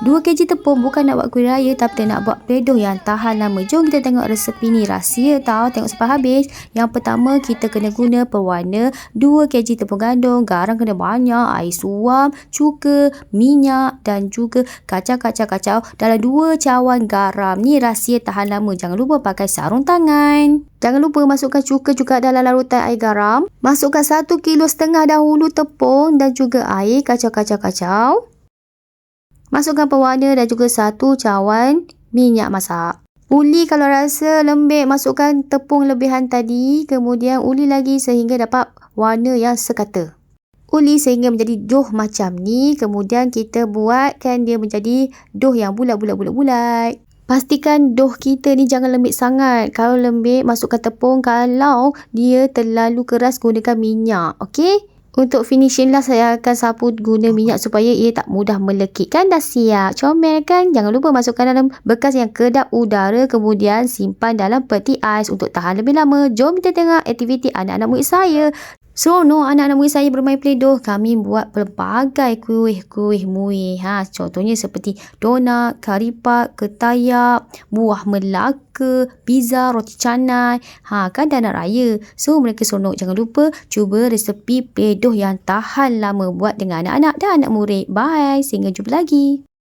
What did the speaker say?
2 kg tepung bukan nak buat kuih raya tapi nak buat pledoh yang tahan lama. Jom kita tengok resepi ni, rahsia tau, tengok sampai habis. Yang pertama kita kena guna pewarna 2 kg tepung gandum, garam kena banyak, air suam, cuka, minyak dan juga kacau dalam 2 cawan garam. Ni rahsia tahan lama. Jangan lupa pakai sarung tangan. Jangan lupa masukkan cuka juga dalam larutan air garam. Masukkan 1,5 kg dahulu tepung dan juga air, kacau. Masukkan pewarna dan juga 1 cawan minyak masak. Uli kalau rasa lembek, masukkan tepung lebihan tadi. Kemudian uli lagi sehingga dapat warna yang sekata. Uli sehingga menjadi dough macam ni. Kemudian kita buatkan dia menjadi dough yang bulat. Pastikan dough kita ni jangan lembek sangat. Kalau lembek, masukkan tepung. Kalau dia terlalu keras, gunakan minyak. Okey? Untuk finishing lah, saya akan sapu guna minyak supaya ia tak mudah melekit. Kan dah siap. Comel kan? Jangan lupa masukkan dalam bekas yang kedap udara. Kemudian simpan dalam peti ais untuk tahan lebih lama. Jom kita tengok aktiviti anak-anak murid saya. Seronok anak-anak murid saya bermain pledoh. Kami buat pelbagai kuih muih. Contohnya seperti donat, karipat, ketayak, buah melaka, pizza, roti canai. Kan dah nak raya. So mereka seronok. Jangan lupa cuba resepi pledoh yang tahan lama buat dengan anak-anak dan anak murid. Bye. Sehingga jumpa lagi.